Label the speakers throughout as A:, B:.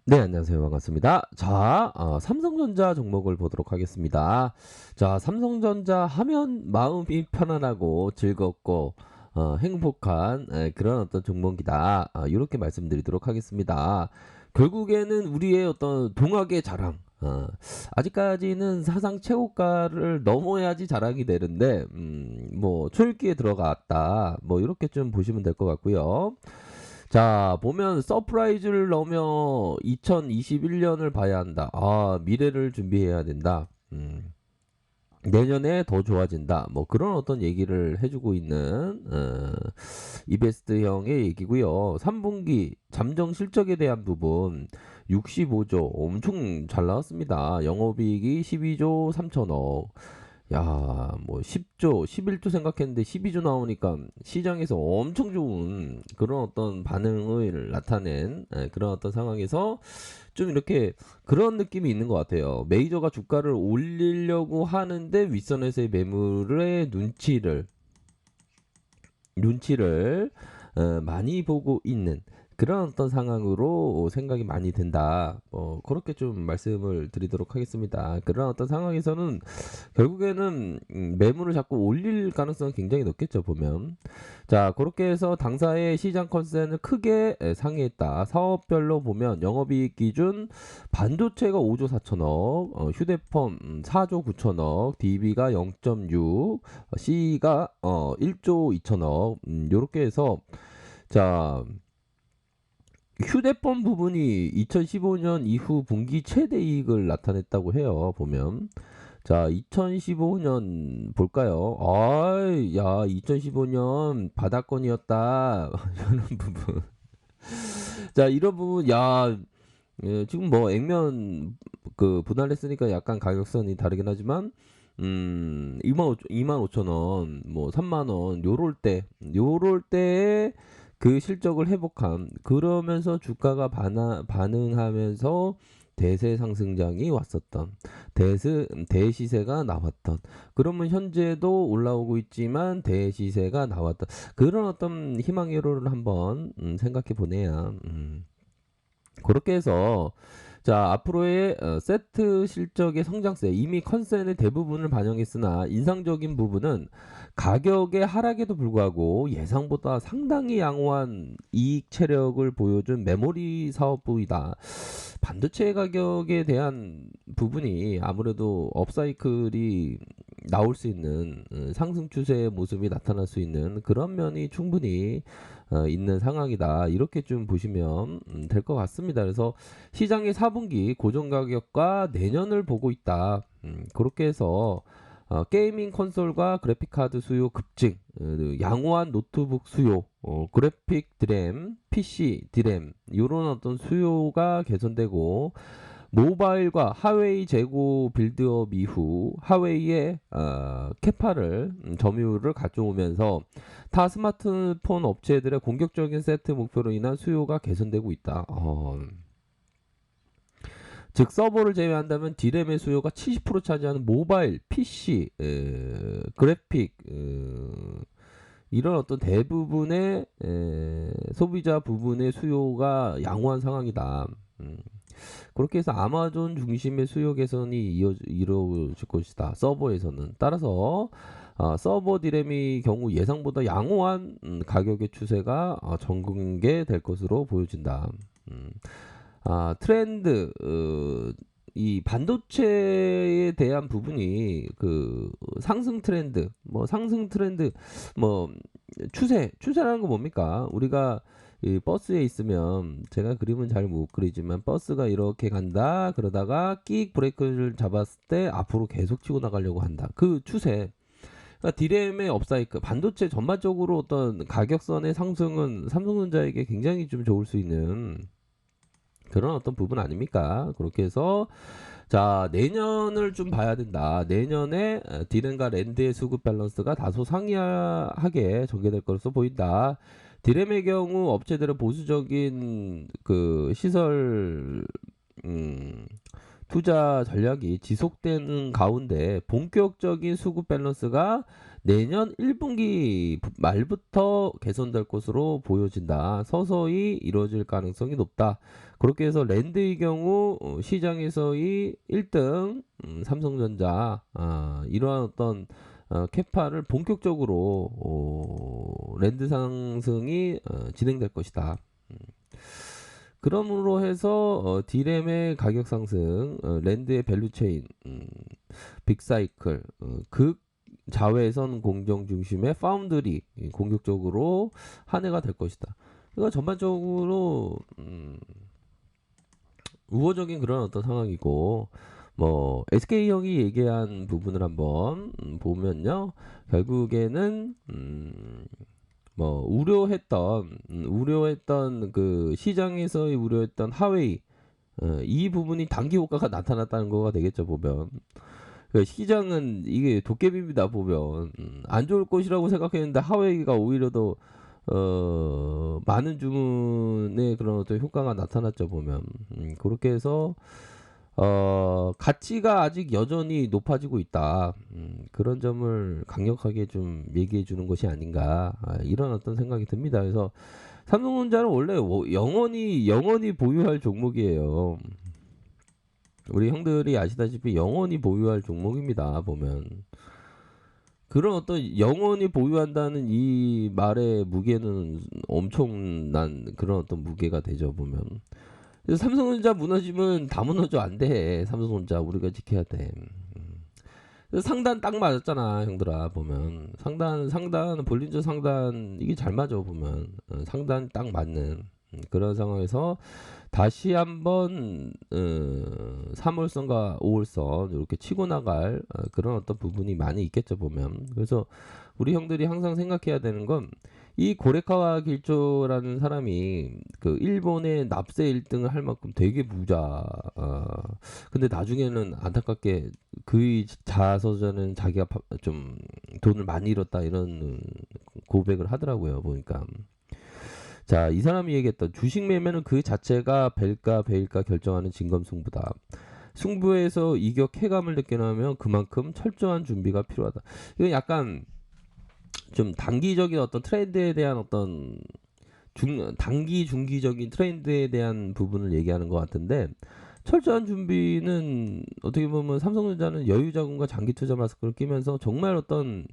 A: 네, 안녕하세요. 반갑습니다. 자, 삼성전자 종목을 보도록 하겠습니다. 자, 삼성전자 하면 마음이 편안하고 즐겁고 행복한 그런 어떤 종목이다. 이렇게 말씀드리도록 하겠습니다. 결국에는 우리의 어떤 동학의 자랑. 아직까지는 사상 최고가를 넘어야지 자랑이 되는데, 뭐 초읽기에 들어갔다. 뭐 이렇게 좀 보시면 될 것 같고요. 자, 보면 서프라이즈를 넣으며 2021년을 봐야 한다. 미래를 준비해야 된다. 내년에 더 좋아진다. 뭐 그런 어떤 얘기를 해주고 있는 이베스트 형의 얘기고요. 3분기 잠정 실적에 대한 부분 65조 엄청 잘 나왔습니다. 영업이익이 12조 3천억. 야, 뭐 10조, 11조 생각했는데 12조 나오니까 시장에서 엄청 좋은 그런 어떤 반응을 나타낸 그런 어떤 상황에서 좀 이렇게 그런 느낌이 있는 것 같아요. 메이저가 주가를 올리려고 하는데 윗선에서의 매물의 눈치를 많이 보고 있는 그런 어떤 상황으로 생각이 많이 된다. 그렇게 좀 말씀을 드리도록 하겠습니다. 그런 어떤 상황에서는 결국에는 매물을 자꾸 올릴 가능성은 굉장히 높겠죠, 보면. 자, 그렇게 해서 당사의 시장 컨센을 크게 상회했다. 사업별로 보면 영업이익 기준 반도체가 5조 4천억, 휴대폰 4조 9천억, DB가 0.6, C가 1조 2천억. 요렇게 해서 자, 휴대폰 부분이 2015년 이후 분기 최대 이익을 나타냈다고 해요. 보면. 자, 2015년 볼까요? 야, 2015년 바닥권이었다. 이런 부분. 자, 이런 부분, 야, 지금 뭐 액면 그 분할했으니까 약간 가격선이 다르긴 하지만, 2만 5천 원, 뭐 3만 원, 요럴 때에 그 실적을 회복한, 그러면서 주가가 반응하면서 대세 상승장이 왔었던, 대시세가 나왔던, 그러면 현재도 올라오고 있지만 대시세가 나왔던, 그런 어떤 희망회로를 한번 생각해 보내야, 그렇게 해서 자 앞으로의 세트 실적의 성장세 이미 컨센의 대부분을 반영했으나 인상적인 부분은 가격의 하락에도 불구하고 예상보다 상당히 양호한 이익 체력을 보여준 메모리 사업부이다. 반도체 가격에 대한 부분이 아무래도 업사이클이 나올 수 있는 상승 추세의 모습이 나타날 수 있는 그런 면이 충분히 있는 상황이다. 이렇게 좀 보시면 될 것 같습니다. 그래서 시장의 4분기 고정 가격과 내년을 보고 있다. 그렇게 해서 게이밍 콘솔과 그래픽 카드 수요 급증, 양호한 노트북 수요, 그래픽 드램, PC 드램 이런 어떤 수요가 개선되고 모바일과 하웨이 재고 빌드업 이후 하웨이의 캐파를 점유율을 가져오면서 타 스마트폰 업체들의 공격적인 세트 목표로 인한 수요가 개선되고 있다. 즉 서버를 제외한다면 D램의 수요가 70% 차지하는 모바일, PC, 그래픽 이런 어떤 대부분의 소비자 부분의 수요가 양호한 상황이다. 그렇게 해서 아마존 중심의 수요 개선이 이루어질 것이다. 서버에서는. 따라서 서버 디램의 경우 예상보다 양호한 가격의 추세가 전개될 것으로 보여진다. 음, 트렌드 이 반도체에 대한 부분이 그 상승 트렌드 뭐 추세라는 건 뭡니까? 우리가 이 버스에 있으면 제가 그림은 잘 못 그리지만 버스가 이렇게 간다 그러다가 끽 브레이크를 잡았을 때 앞으로 계속 치고 나가려고 한다. 그 추세. 그러니까 디램의 업사이클 반도체 전반적으로 어떤 가격선의 상승은 삼성전자에게 굉장히 좀 좋을 수 있는 그런 어떤 부분 아닙니까? 그렇게 해서 자 내년을 좀 봐야 된다. 내년에 디램과 랜드의 수급 밸런스가 다소 상이하게 전개될 것으로 보인다. 디램의 경우 업체들은 보수적인 그 시설 음, 투자 전략이 지속되는 가운데 본격적인 수급 밸런스가 내년 1분기 말부터 개선될 것으로 보여진다. 서서히 이루어질 가능성이 높다. 그렇게 해서 랜드의 경우 시장에서의 1등 삼성전자, 이러한 어떤 캐파를 본격적으로 랜드 상승이 진행될 것이다. 그러므로 해서 디램의 가격 상승, 랜드의 밸류체인, 빅사이클, 극 자외선 공정 중심의 파운드리 공격적으로 한 해가 될 것이다. 그러니까 전반적으로 우호적인 그런 어떤 상황이고, 뭐 SK형이 얘기한 부분을 한번 보면요, 결국에는 뭐 우려했던 그 시장에서의 우려했던 하웨이, 이 부분이 단기 효과가 나타났다는 거가 되겠죠, 보면. 그 시장은 이게 도깨비입니다, 보면. 안 좋을 것이라고 생각했는데 하웨이가 오히려 더 많은 주문의 그런 어떤 효과가 나타났죠, 보면. 그렇게 해서 가치가 아직 여전히 높아지고 있다. 그런 점을 강력하게 좀 얘기해 주는 것이 아닌가, 이런 어떤 생각이 듭니다. 그래서 삼성전자는 원래 영원히 보유할 종목이에요. 우리 형들이 아시다시피 영원히 보유할 종목입니다, 보면. 그런 어떤 영원히 보유한다는 이 말의 무게는 엄청난 그런 어떤 무게가 되죠, 보면. 그래서 삼성전자 무너지면 다 무너져, 안 돼. 삼성전자 우리가 지켜야 돼. 그래서 상단 딱 맞았잖아, 형들아, 보면. 상단 볼린저 상단 이게 잘 맞아, 보면. 상단 딱 맞는 그런 상황에서 다시 한번 3월선과 5월선 이렇게 치고 나갈 그런 어떤 부분이 많이 있겠죠, 보면. 그래서 우리 형들이 항상 생각해야 되는 건, 이 고레카와 길조라는 사람이 그 일본의 납세 1등을 할 만큼 되게 부자. 근데 나중에는 안타깝게 그의 자서전은 자기가 좀 돈을 많이 잃었다, 이런 고백을 하더라고요, 보니까. 자, 이 사람이 얘기했던 주식 매매는 그 자체가 벨까 베일까 결정하는 진검승부다. 승부에서 이겨 쾌감을 느끼려면 그만큼 철저한 준비가 필요하다. 이건 약간 좀 단기적인 어떤 트렌드에 대한 어떤 단기 중기적인 트렌드에 대한 부분을 얘기하는 것 같은데, 철저한 준비는 어떻게 보면 삼성전자는 여유 자금과 장기 투자 마스크를 끼면서 정말 어떤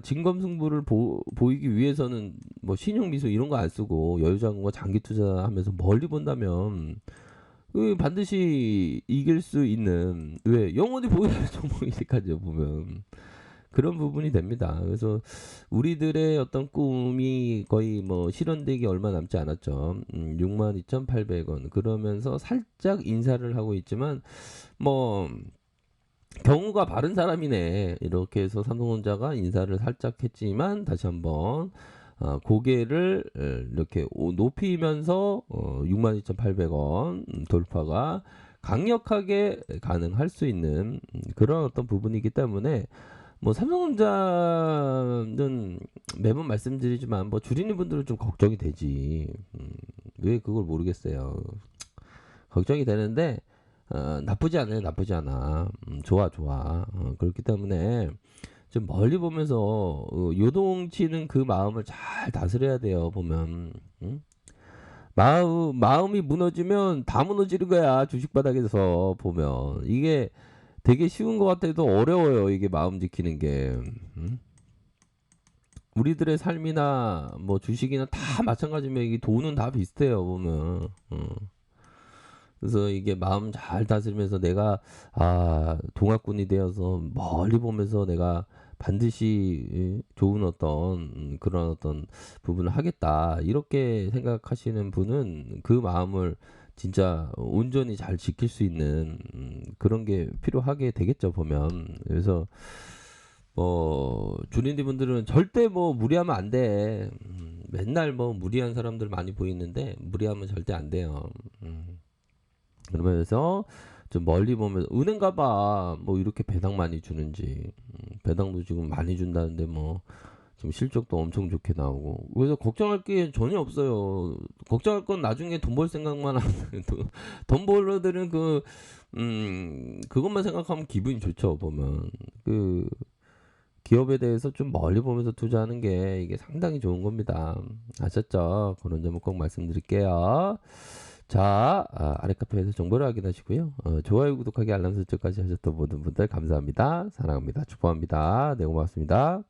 A: 진검승부를 보이기 위해서는 뭐 신용미수 이런 거 안 쓰고 여유자금과 장기 투자하면서 멀리 본다면 반드시 이길 수 있는, 왜 영원히 보유할 종목이니까요, 보면. 그런 부분이 됩니다. 그래서 우리들의 어떤 꿈이 거의 뭐 실현되기 얼마 남지 않았죠. 62,800원 그러면서 살짝 인사를 하고 있지만, 뭐 경우가 바른 사람이네, 이렇게 해서 삼성전자가 인사를 살짝 했지만 다시 한번 고개를 이렇게 높이면서 62,800원 돌파가 강력하게 가능할 수 있는 그런 어떤 부분이기 때문에, 뭐 삼성전자는 매번 말씀드리지만 뭐 줄이는 분들은 좀 걱정이 되지. 왜 그걸 모르겠어요. 걱정이 되는데, 나쁘지 않아요, 나쁘지 않아. 좋아, 좋아. 그렇기 때문에 좀 멀리 보면서 요동치는 그 마음을 잘 다스려야 돼요, 보면. 응? 마음이 무너지면 다 무너지는 거야, 주식 바닥에서 보면. 이게 되게 쉬운 것 같아도 어려워요, 이게 마음 지키는 게. 응? 우리들의 삶이나 뭐 주식이나 다 마찬가지면 이게 돈은 다 비슷해요, 보면. 그래서 이게 마음 잘 다스리면서 내가 동학군이 되어서 멀리 보면서 내가 반드시 좋은 어떤 그런 어떤 부분을 하겠다, 이렇게 생각하시는 분은 그 마음을 진짜 온전히 잘 지킬 수 있는 그런 게 필요하게 되겠죠, 보면. 그래서 뭐 주린디 분들은 절대 뭐 무리하면 안 돼. 맨날 뭐 무리한 사람들 많이 보이는데 무리하면 절대 안 돼요. 그러면서 좀 멀리 보면서 은행 가봐, 뭐 이렇게 배당 많이 주는지. 배당도 지금 많이 준다는데 뭐 지금 실적도 엄청 좋게 나오고. 그래서 걱정할 게 전혀 없어요. 걱정할 건 나중에 돈 벌 생각만 하면 돈 벌러들은 그것만 생각하면 기분이 좋죠, 보면. 그 기업에 대해서 좀 멀리 보면서 투자하는 게 이게 상당히 좋은 겁니다. 아셨죠? 그런 점을 꼭 말씀드릴게요. 자, 아래 카페에서 정보를 확인하시고요. 좋아요, 구독하기, 알람 설정까지 하셨던 모든 분들 감사합니다. 사랑합니다. 축복합니다. 네, 고맙습니다.